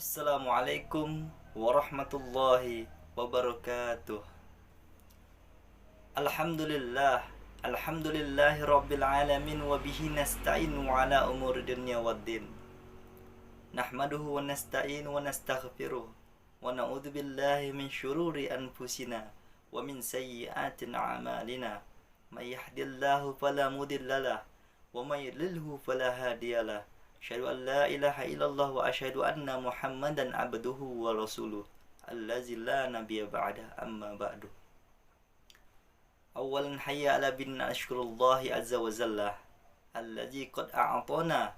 Assalamualaikum warahmatullahi wabarakatuh. Alhamdulillah, alhamdulillahi rabbil alamin wa bihi nasta'inu ala umuri dunya waddin. Nahmaduhu wa nasta'inu wa nastaghfiruh wa na'udzu billahi min syururi anfusina wa min sayyiati a'malina. May yahdihillahu fala mudhillalah wa may yudlilhu fala hadiyalah. Asyhadu an la ilaha illallah wa asyhadu anna Muhammadan abduhu wa rasuluh allazi la nabiyya ba'da amma ba'du. Awalan hayya ala bin ashkurullahi azza wa jalla allazi qad a'tana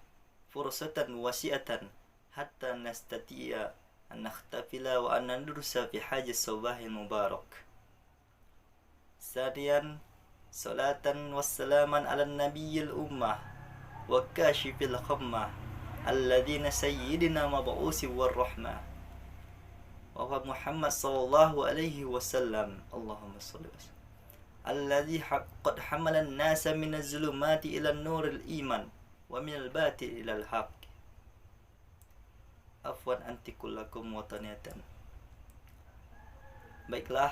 fursatan wasi'atan hatta nastati'a an nakhtafila wa an nadrusa fi hajis sabahin mubarak. Sadian salatan wassalaman ala nabiyil ummah wa kashifil khammah alladzina sayyidina mab'usi warahmah wa huwa Muhammad sallallahu alaihi wasallam. Allahumma shalli wa sallim alladzi qad hamala an-nasa min az-zulumati ila an-nuril iman wa min al-batil ila al-haq. Afwan antikullakum wa taniyatan. Baiklah,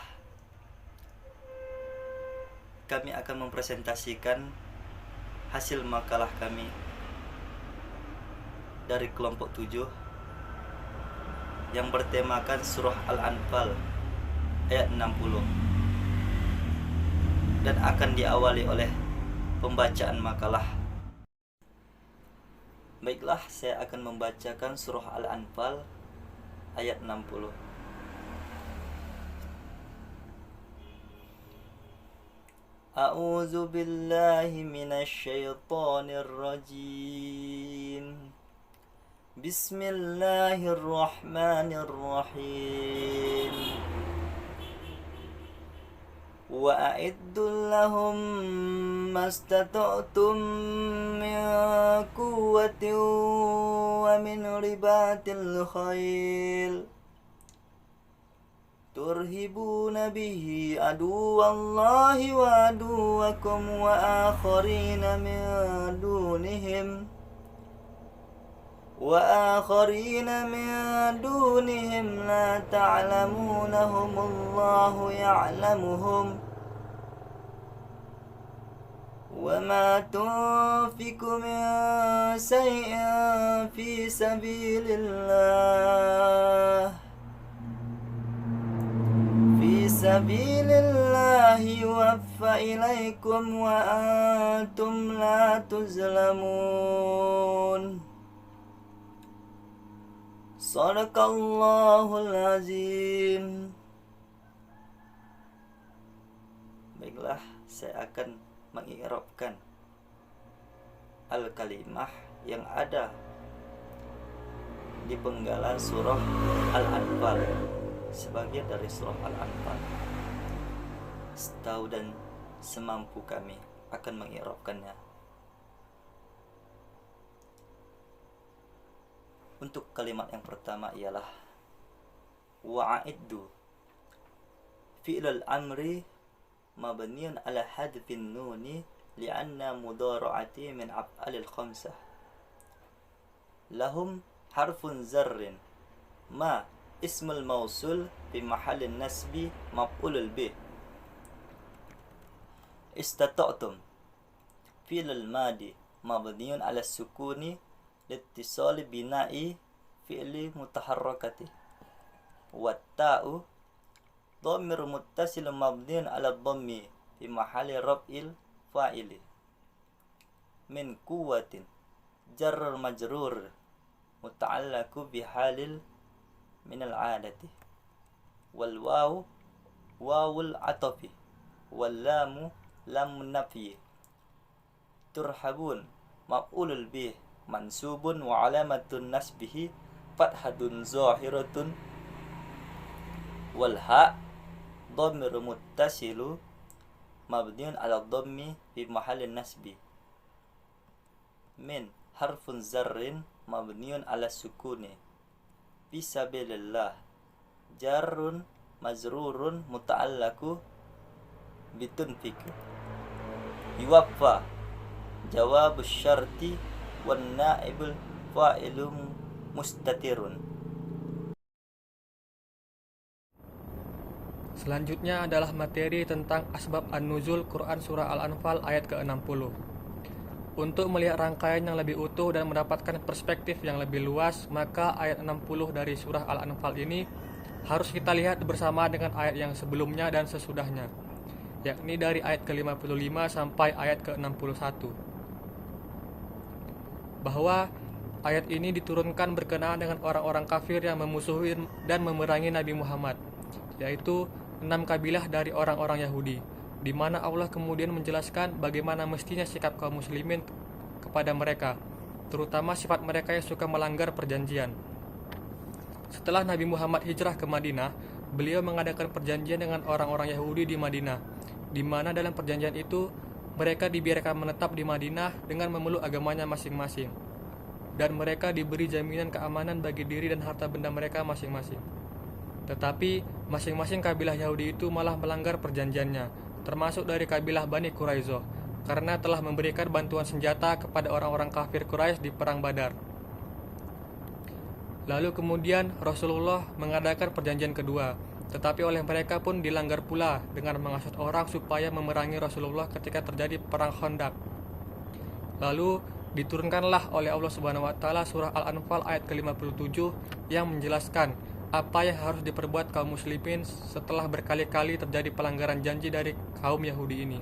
kami akan mempresentasikan hasil makalah kami dari kelompok 7 yang bertemakan surah Al-Anfal ayat 60 dan akan diawali oleh pembacaan makalah. Baiklah, saya akan membacakan surah Al-Anfal ayat 60. A'udzu billahi minasy syaithanir rajim. Bismillahirrahmanirrahim. Wa a'iddu lahum mastata'tum min quwwatin wa min ribatil khail turhibuna bihi aduwallahi wa aduwakum wa akharina min dunihim la ta'lamunahum Allahu ya'lamuhum wa ma tunfiqu min shay'in fi sabilillahi yuwaffa ilaikum wa antum la tuzlamun. Sadaqallahul azim. Baiklah, saya akan mengi'rabkan al-kalimah yang ada di penggalan surah Al-Anfal, sebagian dari surah Al-Anfal. Setahu dan semampu kami akan mengi'rabkannya. Untuk kalimat yang pertama ialah wa'iddu. Fi'lul amri mabniun ala hadfin nuni li'anna mudara'ati min af'alil khamsah. Lahum harfun zarrin. Ma ismul mausul bi mahallin nasbi maf'ulul bih. Istata'tum fi'lul madi mabniun ala sukuni litisali bina'i fi'li mutaharrakati. Watta'u dhamir muttasil mabniun ala dhammi fi mahalli raf'il fa'ili. Min quwwatin jarr majrur muta'allaqu bihalil min al-'adati. Wal wawu wawul atafi wal lamu lamun nafyi. Turhabun maf'ulul bih mansubun wa alamatun nasbihi fathatun zahiratun wal ha dhamir muttasilu mabniun ala dhammi fi mahallin nasbi. Min harfun zarrin mabniun ala sukuni. Fisabilillah jarrun majrurun muta'allaqu bitunfik. Yuwaffa jawabus syarti wan naibul fa'ilum mustatirun. Selanjutnya adalah materi tentang asbab an-nuzul Quran Surah Al-Anfal ayat ke-60. Untuk melihat rangkaian yang lebih utuh dan mendapatkan perspektif yang lebih luas, maka ayat 60 dari Surah Al-Anfal ini harus kita lihat bersama dengan ayat yang sebelumnya dan sesudahnya, yakni dari ayat ke-55 sampai ayat ke-61. Bahwa ayat ini diturunkan berkenaan dengan orang-orang kafir yang memusuhi dan memerangi Nabi Muhammad, yaitu 6 kabilah dari orang-orang Yahudi, di mana Allah kemudian menjelaskan bagaimana mestinya sikap kaum muslimin kepada mereka, terutama sifat mereka yang suka melanggar perjanjian. Setelah Nabi Muhammad hijrah ke Madinah, beliau mengadakan perjanjian dengan orang-orang Yahudi di Madinah, di mana dalam perjanjian itu mereka dibiarkan menetap di Madinah dengan memeluk agamanya masing-masing, dan mereka diberi jaminan keamanan bagi diri dan harta benda mereka masing-masing. Tetapi masing-masing kabilah Yahudi itu malah melanggar perjanjiannya, termasuk dari kabilah Bani Quraizoh, karena telah memberikan bantuan senjata kepada orang-orang kafir Quraisy di perang Badar. Lalu kemudian Rasulullah mengadakan perjanjian kedua, tetapi oleh mereka pun dilanggar pula dengan menghasut orang supaya memerangi Rasulullah ketika terjadi perang Khandaq. Lalu diturunkanlah oleh Allah Subhanahu wa taala surah Al-Anfal ayat ke-57 yang menjelaskan apa yang harus diperbuat kaum muslimin setelah berkali-kali terjadi pelanggaran janji dari kaum Yahudi ini.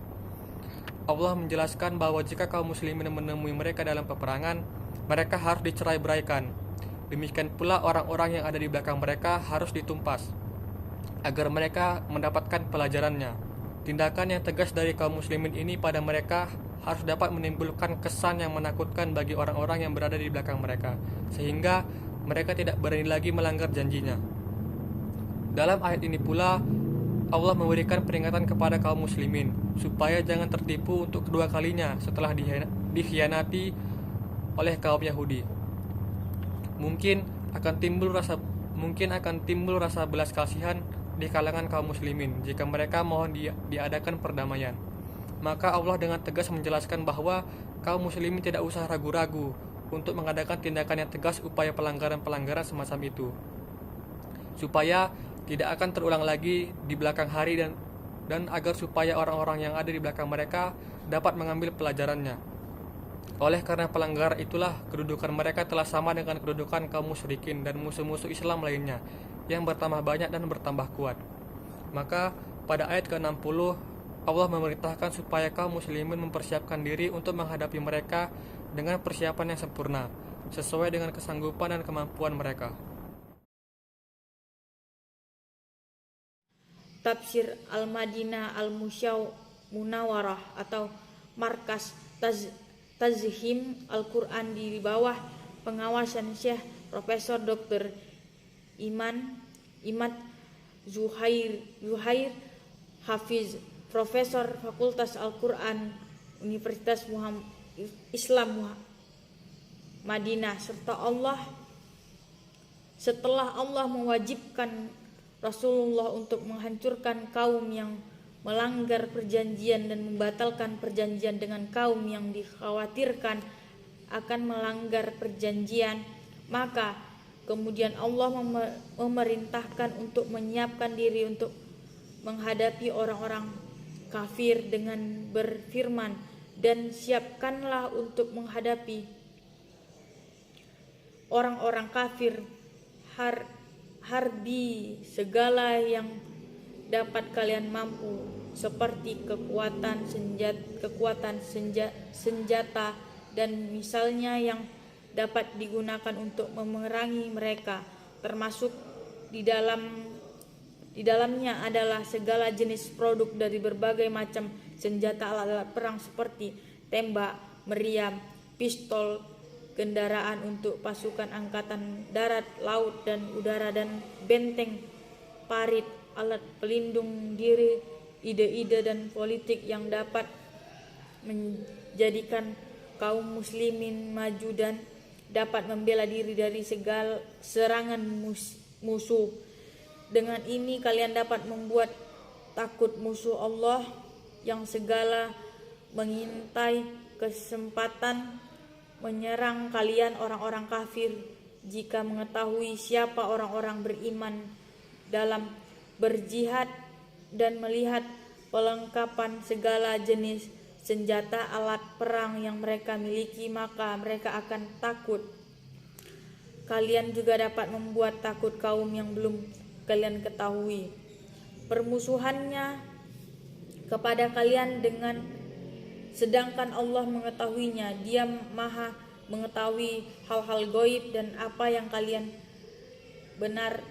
Allah menjelaskan bahwa jika kaum muslimin menemui mereka dalam peperangan, mereka harus dicerai-beraikan. Demikian pula orang-orang yang ada di belakang mereka harus ditumpas, agar mereka mendapatkan pelajarannya. Tindakan yang tegas dari kaum muslimin ini pada mereka harus dapat menimbulkan kesan yang menakutkan bagi orang-orang yang berada di belakang mereka, sehingga mereka tidak berani lagi melanggar janjinya. Dalam ayat ini pula Allah memberikan peringatan kepada kaum muslimin supaya jangan tertipu untuk kedua kalinya setelah dikhianati oleh kaum Yahudi. Mungkin akan timbul rasa belas kasihan di kalangan kaum muslimin jika mereka mohon diadakan perdamaian. Maka Allah dengan tegas menjelaskan bahwa kaum muslimin tidak usah ragu-ragu untuk mengadakan tindakan yang tegas upaya pelanggaran-pelanggaran semacam itu, supaya tidak akan terulang lagi di belakang hari dan agar supaya orang-orang yang ada di belakang mereka dapat mengambil pelajarannya. Oleh karena pelanggaran itulah kedudukan mereka telah sama dengan kedudukan kaum musyrikin dan musuh-musuh Islam lainnya yang bertambah banyak dan bertambah kuat. Maka pada ayat ke-60 Allah memerintahkan supaya kaum muslimin mempersiapkan diri untuk menghadapi mereka dengan persiapan yang sempurna, sesuai dengan kesanggupan dan kemampuan mereka. Tafsir Al-Madinah Al-Munawwarah atau Markas Tazhim Al-Quran di bawah pengawasan Syekh Profesor Dr. Imad Zuhair Hafiz, Profesor Fakultas Al-Quran Universitas Islam Madinah, setelah Allah mewajibkan Rasulullah untuk menghancurkan kaum yang melanggar perjanjian dan membatalkan perjanjian dengan kaum yang dikhawatirkan akan melanggar perjanjian, maka kemudian Allah memerintahkan untuk menyiapkan diri untuk menghadapi orang-orang kafir dengan berfirman, dan siapkanlah untuk menghadapi orang-orang kafir harbi segala yang dapat kalian mampu, seperti kekuatan senjata dan misalnya yang dapat digunakan untuk memerangi mereka, termasuk di dalamnya adalah segala jenis produk dari berbagai macam senjata alat perang seperti tembak, meriam, pistol, kendaraan untuk pasukan angkatan darat, laut, dan udara, dan benteng, parit, alat pelindung diri, ide-ide dan politik yang dapat menjadikan kaum muslimin maju dan dapat membela diri dari segala serangan musuh. Dengan ini kalian dapat membuat takut musuh Allah yang segala mengintai kesempatan menyerang kalian orang-orang kafir jika mengetahui siapa orang-orang beriman dalam berjihad dan melihat pelengkapan segala jenis senjata alat perang yang mereka miliki, maka mereka akan takut. Kalian juga dapat membuat takut kaum yang belum kalian ketahui permusuhannya kepada kalian sedangkan Allah mengetahuinya. Dia Maha mengetahui hal-hal gaib dan apa yang kalian benar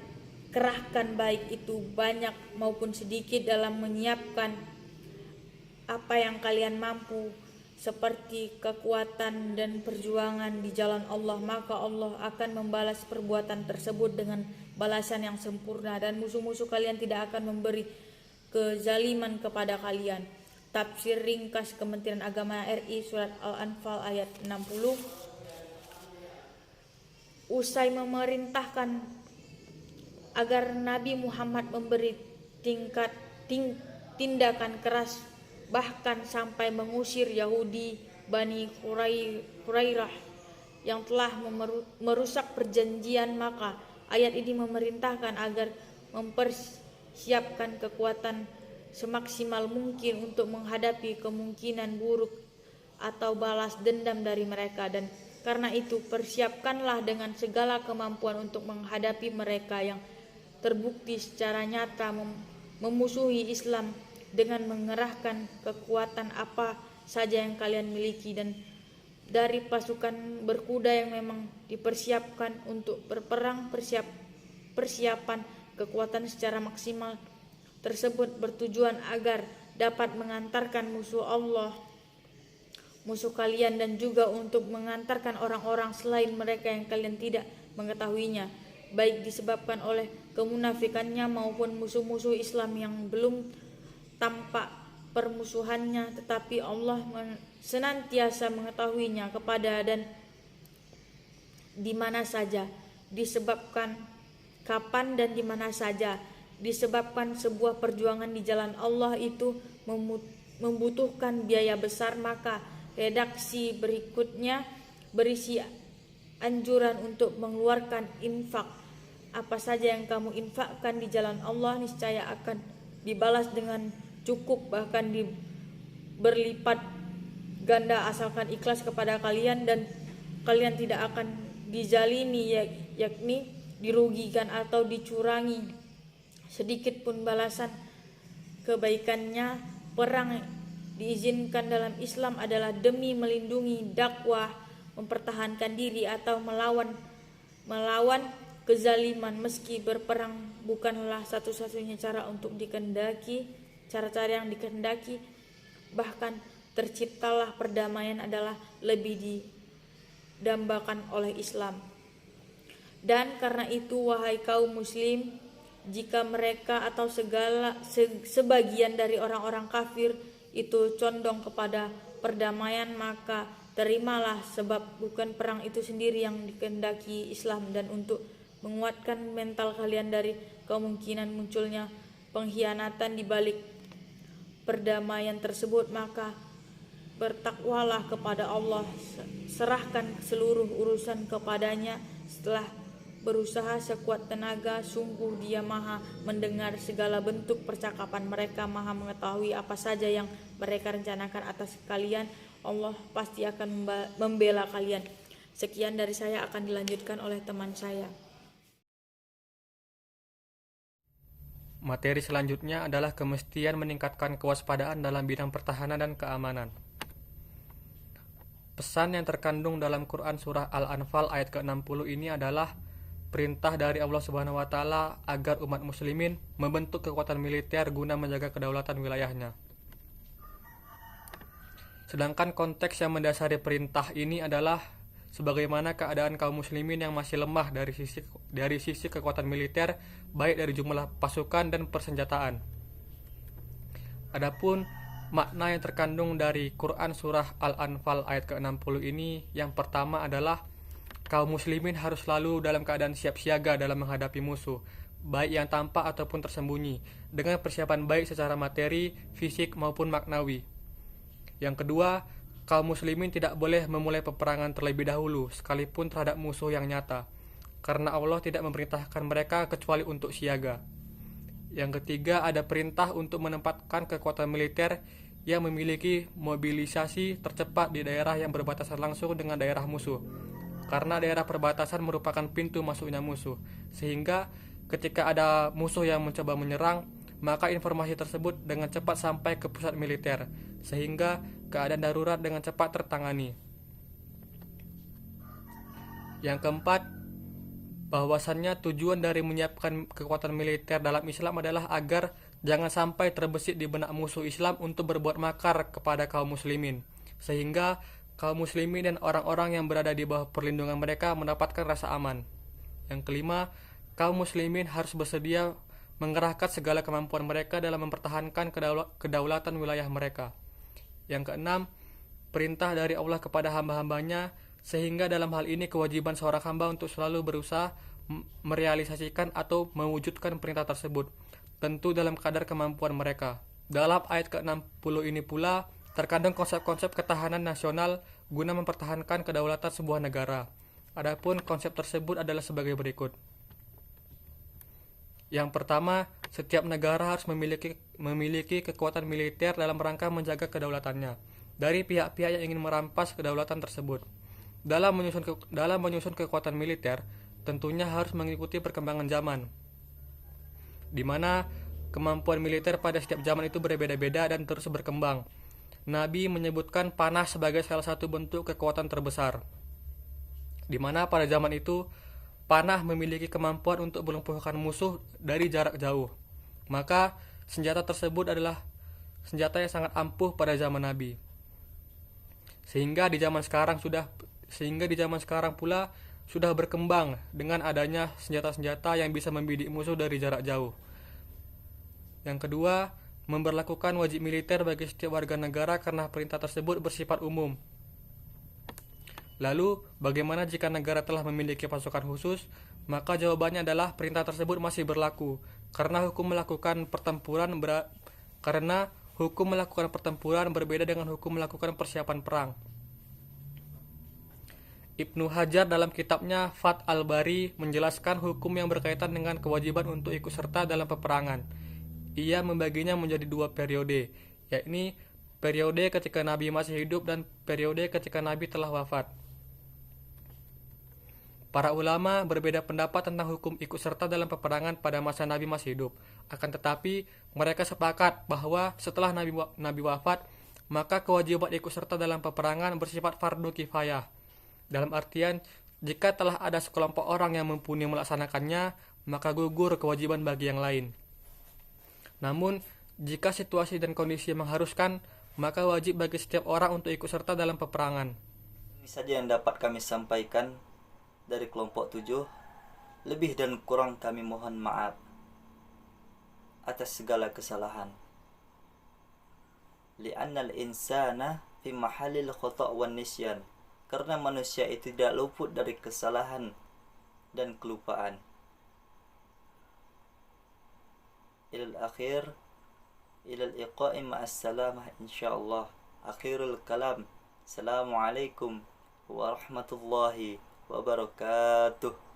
kerahkan, baik itu banyak maupun sedikit, dalam menyiapkan apa yang kalian mampu seperti kekuatan dan perjuangan di jalan Allah. Maka Allah akan membalas perbuatan tersebut dengan balasan yang sempurna, dan musuh-musuh kalian tidak akan memberi kezaliman kepada kalian. Tafsir ringkas Kementerian Agama RI Surat Al-Anfal ayat 60. Usai memerintahkan agar Nabi Muhammad memberi tindakan keras, bahkan sampai mengusir Yahudi Bani Qurairah yang telah merusak perjanjian, maka ayat ini memerintahkan agar mempersiapkan kekuatan semaksimal mungkin untuk menghadapi kemungkinan buruk atau balas dendam dari mereka. Dan karena itu persiapkanlah dengan segala kemampuan untuk menghadapi mereka yang terbukti secara nyata memusuhi Islam dengan mengerahkan kekuatan apa saja yang kalian miliki. Dan dari pasukan berkuda yang memang dipersiapkan untuk berperang, persiapan kekuatan secara maksimal tersebut bertujuan agar dapat mengantarkan musuh kalian, dan juga untuk mengantarkan orang-orang selain mereka yang kalian tidak mengetahuinya, baik disebabkan oleh kemunafikannya maupun musuh-musuh Islam yang belum tampak permusuhannya, tetapi Allah senantiasa mengetahuinya kepada dan di mana saja, disebabkan kapan dan di mana saja. Disebabkan sebuah perjuangan di jalan Allah itu membutuhkan biaya besar, maka redaksi berikutnya berisi anjuran untuk mengeluarkan infak. Apa saja yang kamu infakkan di jalan Allah niscaya akan dibalas dengan cukup, bahkan berlipat ganda, asalkan ikhlas kepada kalian dan kalian tidak akan dizalimi, yakni dirugikan atau dicurangi sedikit pun balasan kebaikannya. Perang diizinkan dalam Islam adalah demi melindungi dakwah, mempertahankan diri atau melawan kezaliman. Meski berperang bukanlah satu-satunya cara untuk cara-cara yang dikehendaki, bahkan terciptalah perdamaian adalah lebih didambakan oleh Islam. Dan karena itu wahai kaum muslim, jika mereka atau sebagian dari orang-orang kafir itu condong kepada perdamaian, maka terimalah, sebab bukan perang itu sendiri yang dikehendaki Islam. Dan untuk menguatkan mental kalian dari kemungkinan munculnya pengkhianatan di balik perdamaian tersebut, maka bertakwalah kepada Allah, serahkan seluruh urusan kepadanya. Setelah berusaha sekuat tenaga, sungguh Dia Maha mendengar segala bentuk percakapan mereka, Maha mengetahui apa saja yang mereka rencanakan atas kalian. Allah pasti akan membela kalian. Sekian dari saya, akan dilanjutkan oleh teman saya. Materi selanjutnya adalah kemestian meningkatkan kewaspadaan dalam bidang pertahanan dan keamanan. Pesan yang terkandung dalam Quran Surah Al-Anfal ayat ke-60 ini adalah perintah dari Allah Subhanahu wa Ta'ala agar umat muslimin membentuk kekuatan militer guna menjaga kedaulatan wilayahnya. Sedangkan konteks yang mendasari perintah ini adalah sebagaimana keadaan kaum muslimin yang masih lemah dari sisi kekuatan militer, baik dari jumlah pasukan dan persenjataan. Adapun makna yang terkandung dari Quran Surah Al-Anfal ayat ke-60 ini, yang pertama adalah kaum muslimin harus selalu dalam keadaan siap siaga dalam menghadapi musuh, baik yang tampak ataupun tersembunyi, dengan persiapan baik secara materi, fisik maupun maknawi. Yang kedua, kaum muslimin tidak boleh memulai peperangan terlebih dahulu, sekalipun terhadap musuh yang nyata, karena Allah tidak memerintahkan mereka kecuali untuk siaga. Yang ketiga, ada perintah untuk menempatkan kekuatan militer yang memiliki mobilisasi tercepat di daerah yang berbatasan langsung dengan daerah musuh. Karena daerah perbatasan merupakan pintu masuknya musuh, sehingga ketika ada musuh yang mencoba menyerang, maka informasi tersebut dengan cepat sampai ke pusat militer, sehingga keadaan darurat dengan cepat tertangani. Yang keempat, bahwasannya tujuan dari menyiapkan kekuatan militer dalam Islam adalah agar jangan sampai terbesit di benak musuh Islam untuk berbuat makar kepada kaum muslimin, sehingga kaum muslimin dan orang-orang yang berada di bawah perlindungan mereka mendapatkan rasa aman. Yang kelima, kaum muslimin harus bersedia mengerahkan segala kemampuan mereka dalam mempertahankan kedaulatan wilayah mereka. Yang keenam, perintah dari Allah kepada hamba-hambanya, sehingga dalam hal ini kewajiban seorang hamba untuk selalu berusaha merealisasikan atau mewujudkan perintah tersebut, tentu dalam kadar kemampuan mereka. Dalam ayat ke-60 ini pula terkandung konsep-konsep ketahanan nasional guna mempertahankan kedaulatan sebuah negara. Adapun konsep tersebut adalah sebagai berikut. Yang pertama, setiap negara harus memiliki kekuatan militer dalam rangka menjaga kedaulatannya dari pihak-pihak yang ingin merampas kedaulatan tersebut. Dalam menyusun kekuatan militer, tentunya harus mengikuti perkembangan zaman, di mana kemampuan militer pada setiap zaman itu berbeda-beda dan terus berkembang. Nabi menyebutkan panah sebagai salah satu bentuk kekuatan terbesar, di mana pada zaman itu panah memiliki kemampuan untuk melumpuhkan musuh dari jarak jauh. Maka senjata tersebut adalah senjata yang sangat ampuh pada zaman Nabi. Sehingga di zaman sekarang pula sudah berkembang dengan adanya senjata-senjata yang bisa membidik musuh dari jarak jauh. Yang kedua, memberlakukan wajib militer bagi setiap warga negara karena perintah tersebut bersifat umum. Lalu, bagaimana jika negara telah memiliki pasukan khusus? Maka jawabannya adalah perintah tersebut masih berlaku karena hukum melakukan pertempuran berbeda dengan hukum melakukan persiapan perang. Ibnu Hajar dalam kitabnya Fath al-Bari menjelaskan hukum yang berkaitan dengan kewajiban untuk ikut serta dalam peperangan. Ia membaginya menjadi dua periode, yakni periode ketika Nabi masih hidup dan periode ketika Nabi telah wafat. Para ulama berbeda pendapat tentang hukum ikut serta dalam peperangan pada masa Nabi masih hidup. Akan tetapi, mereka sepakat bahwa setelah Nabi wafat, maka kewajiban ikut serta dalam peperangan bersifat fardu kifayah. Dalam artian, jika telah ada sekelompok orang yang mumpuni melaksanakannya, maka gugur kewajiban bagi yang lain. Namun, jika situasi dan kondisi mengharuskan, maka wajib bagi setiap orang untuk ikut serta dalam peperangan. Ini saja yang dapat kami sampaikan dari kelompok 7. Lebih dan kurang kami mohon maaf atas segala kesalahan. Li'annal insana fi mahallil khata' wan nisyan. Karena manusia itu tidak luput dari kesalahan dan kelupaan. Ilal akhir, ilal iqa'i ma'as salamah insyaallah. Akhirul kalam. Assalamualaikum warahmatullahi wabarakatuh.